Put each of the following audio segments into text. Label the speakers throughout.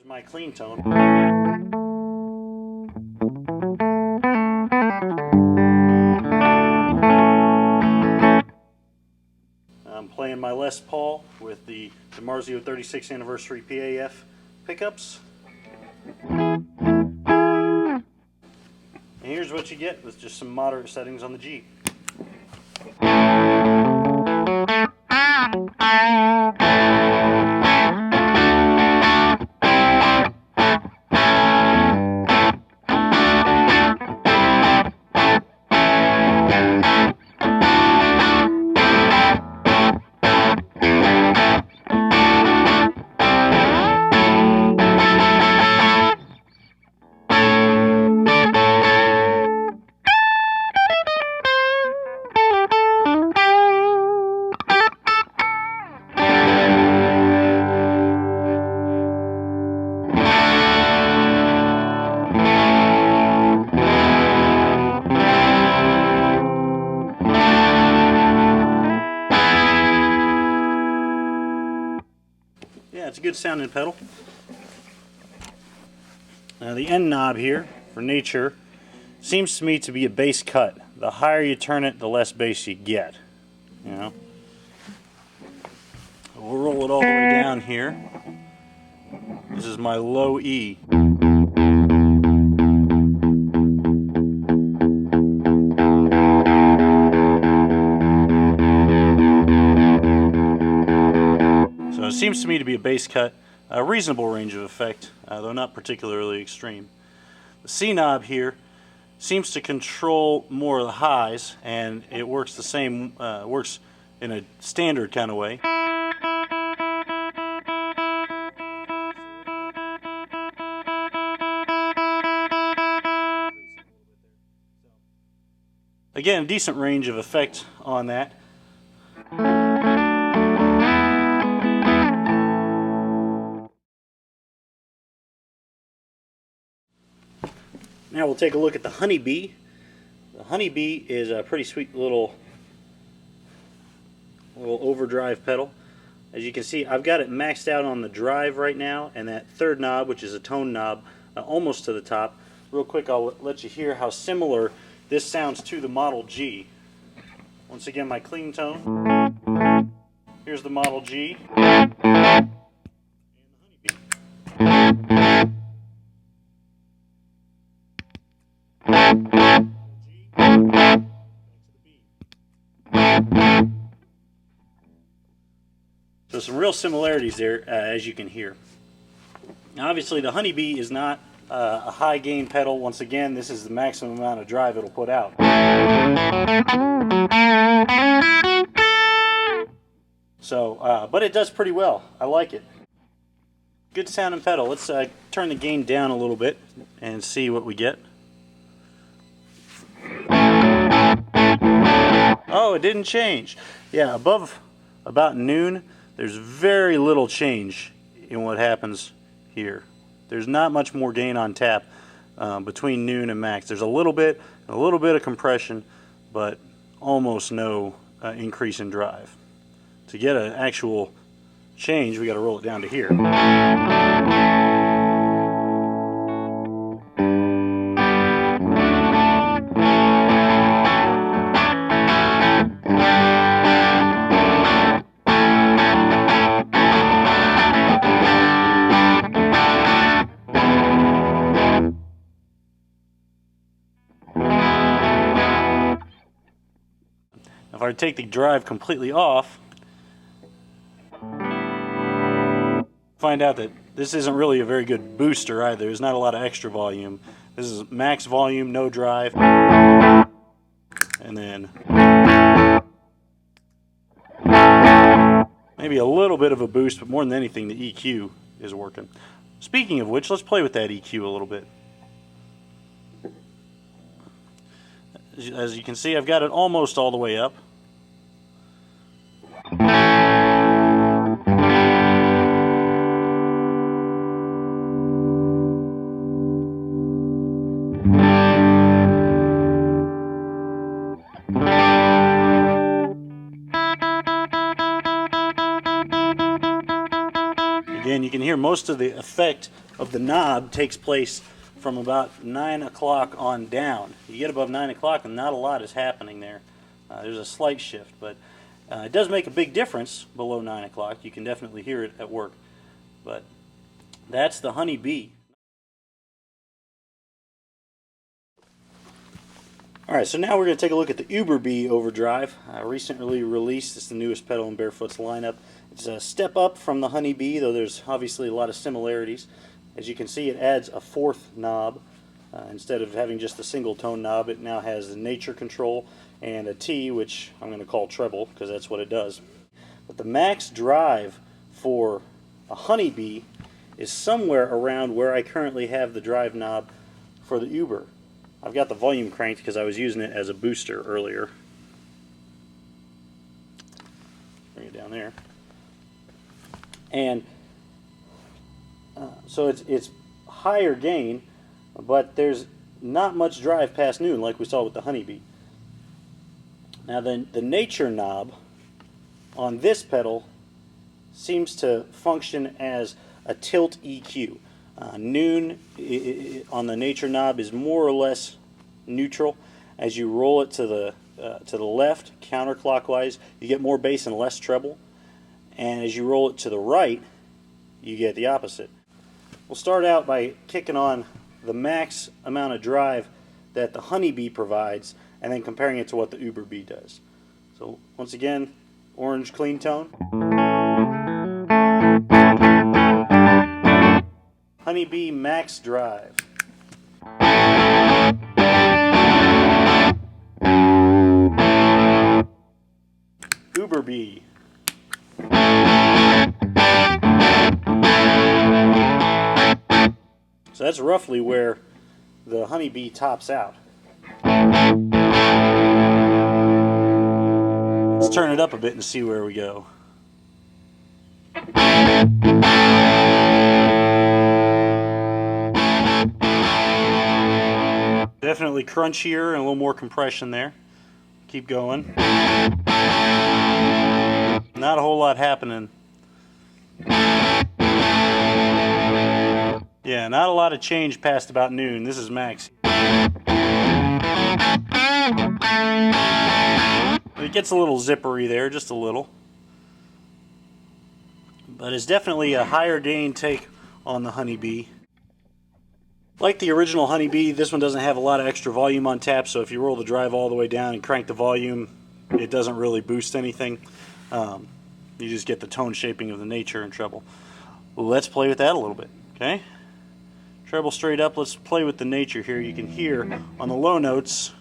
Speaker 1: My clean tone. I'm playing my Les Paul with the DiMarzio 36th Anniversary PAF pickups. And here's what you get with just some moderate settings on the G. Yeah, it's a good sounding pedal. Now the end knob here for nature seems to me to be a bass cut. The higher you turn it, the less bass you get. You know. We'll roll it all the way down here. This is my low E. So it seems to me to be a bass cut, a reasonable range of effect, though not particularly extreme. The C knob here seems to control more of the highs, and it works the same, works in a standard kind of way. Again, a decent range of effect on that. Now we'll take a look at the Honey Bee. The Honey Bee is a pretty sweet little overdrive pedal. As you can see, I've got it maxed out on the drive right now, and that third knob, which is a tone knob, almost to the top. Real quick, I'll let you hear how similar this sounds to the Model G. Once again, my clean tone. Here's the Model G. And the Honey Bee. So some real similarities there, as you can hear. Now obviously the Honey Bee is not a high gain pedal. Once again, this is the maximum amount of drive it'll put out. So, but it does pretty well. I like it. Good sounding pedal. Let's turn the gain down a little bit and see what we get. Oh, it didn't change. Yeah, above about noon, there's very little change in what happens here. There's not much more gain on tap between noon and max. There's a little bit of compression, but almost no increase in drive. To get an actual change, we got to roll it down to here. If I take the drive completely off, find out that this isn't really a very good booster either. There's not a lot of extra volume. This is max volume, no drive, and then maybe a little bit of a boost, but more than anything the EQ is working. Speaking of which, let's play with that EQ a little bit. As you can see, I've got it almost all the way up. Again, you can hear most of the effect of the knob takes place from about 9 o'clock on down. You get above 9 o'clock and not a lot is happening there. There's a slight shift, but it does make a big difference below 9 o'clock. You can definitely hear it at work. But that's the Honey Bee. Alright, so now we're going to take a look at the Über Bee Overdrive. Recently released. It's the newest pedal in Bearfoot's lineup. It's a step up from the Honey Bee, though there's obviously a lot of similarities. As you can see, it adds a fourth knob. Instead of having just a single tone knob, it now has the nature control and a T, which I'm going to call treble because that's what it does. But the max drive for a Honey Bee is somewhere around where I currently have the drive knob for the Über. I've got the volume cranked because I was using it as a booster earlier. Bring it down there. And so it's higher gain, but there's not much drive past noon like we saw with the Honey Bee. Now the nature knob on this pedal seems to function as a tilt EQ. Noon on the nature knob is more or less neutral. As you roll it to the left, counterclockwise, you get more bass and less treble. And as you roll it to the right, you get the opposite. We'll start out by kicking on the max amount of drive that the Honey Bee provides, and then comparing it to what the Über Bee does. So once again, orange clean tone. Honey Bee max drive. Über Bee. So that's roughly where the Honey Bee tops out. Let's turn it up a bit and see where we go. Definitely crunchier and a little more compression there. Keep going. Not a whole lot happening. Yeah, not a lot of change past about noon. This is max. It gets a little zippery there, just a little. But it's definitely a higher gain take on the Honey Bee. Like the original Honey Bee, this one doesn't have a lot of extra volume on tap, so if you roll the drive all the way down and crank the volume, it doesn't really boost anything. You just get the tone shaping of the nature and treble. Let's play with that a little bit, okay? Treble straight up, let's play with the nature here. You can hear on the low notes,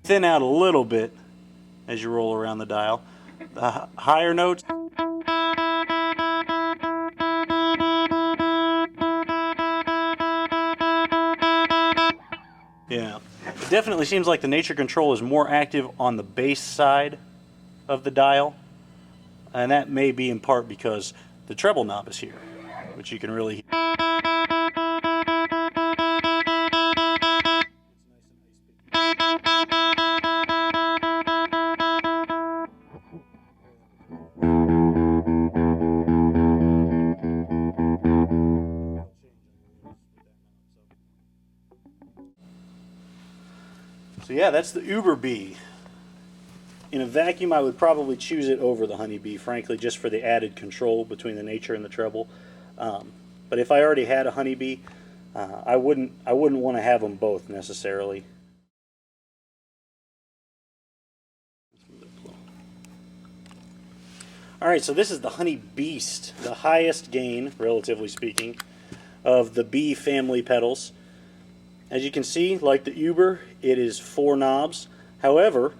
Speaker 1: thin out a little bit as you roll around the dial. The higher notes, yeah, it definitely seems like the nature control is more active on the bass side of the dial, and that may be in part because the treble knob is here, which you can really hear. So yeah, that's the Über Bee. In a vacuum, I would probably choose it over the Honey Bee, frankly, just for the added control between the nature and the treble. But if I already had a Honey Bee, I wouldn't want to have them both necessarily. Alright, so this is the Honey Beast, the highest gain, relatively speaking, of the Bee family pedals. As you can see, like the Über, it is 4 knobs. However,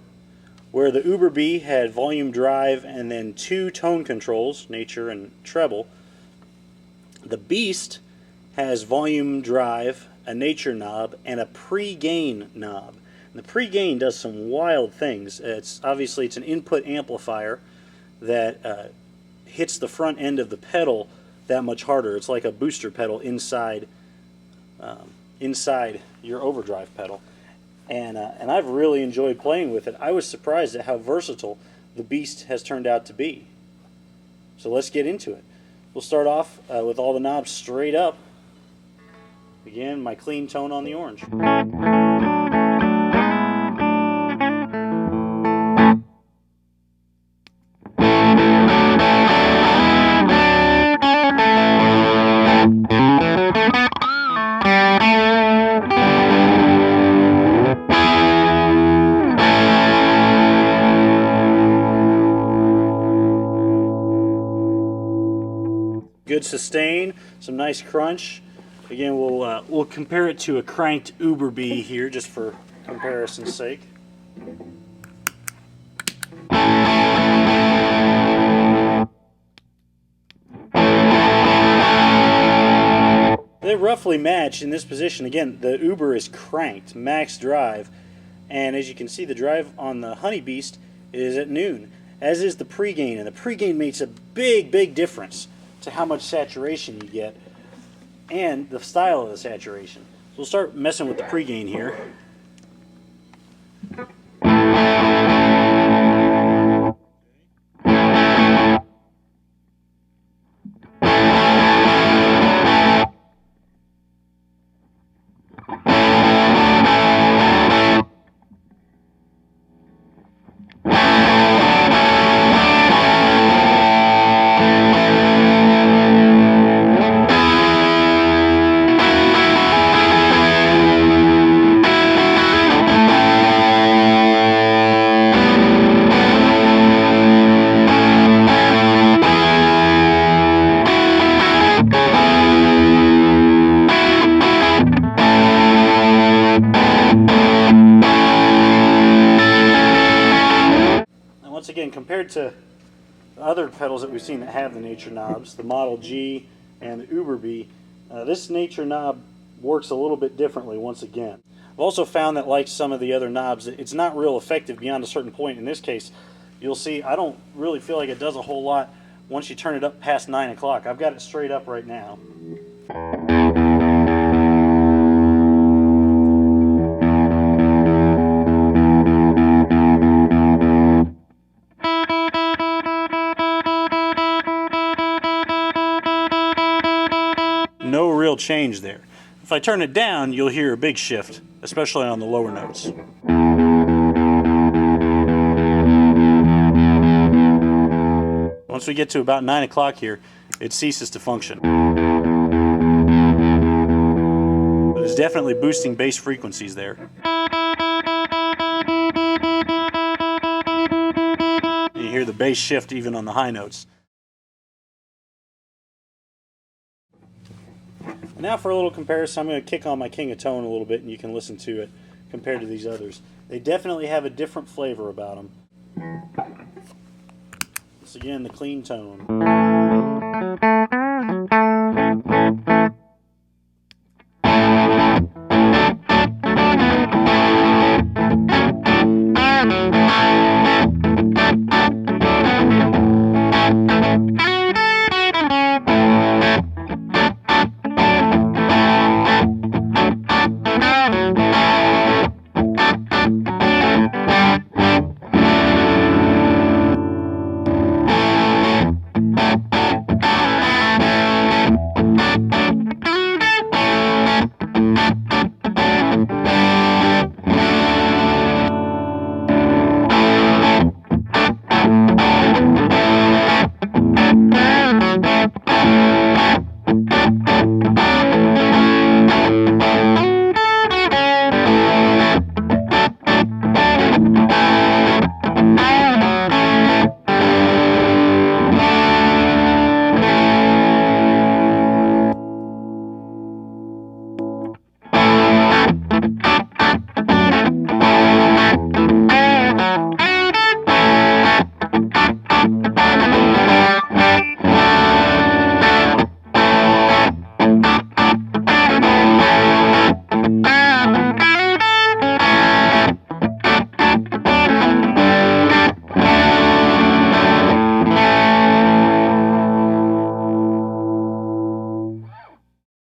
Speaker 1: where the Über Bee had volume drive and then 2 tone controls, nature and treble, the Beast has volume drive, a nature knob, and a pre-gain knob. And the pre-gain does some wild things. Obviously it's an input amplifier that hits the front end of the pedal that much harder. It's like a booster pedal inside your overdrive pedal. and I've really enjoyed playing with it. I was surprised at how versatile the Beast has turned out to be. So let's get into it. We'll start off with all the knobs straight up. Again, my clean tone on the orange. Good sustain, some nice crunch. Again, we'll compare it to a cranked Über Bee here, just for comparison's sake. They roughly match in this position. Again, the Über is cranked, max drive, and as you can see, the drive on the Honey Beast is at noon, as is the pregain, and the pregain makes a big difference to how much saturation you get and the style of the saturation. So we'll start messing with the pregain here. Once again, compared to the other pedals that we've seen that have the nature knobs, the Model G and the Über Bee, this nature knob works a little bit differently once again. I've also found that, like some of the other knobs, it's not real effective beyond a certain point. In this case, you'll see I don't really feel like it does a whole lot once you turn it up past 9 o'clock. I've got it straight up right now. No real change there. If I turn it down, you'll hear a big shift, especially on the lower notes. Once we get to about 9 o'clock here, it ceases to function. But it's definitely boosting bass frequencies there. You hear the bass shift even on the high notes. Now for a little comparison, I'm going to kick on my King of Tone a little bit and you can listen to it compared to these others. They definitely have a different flavor about them. This again, the clean tone.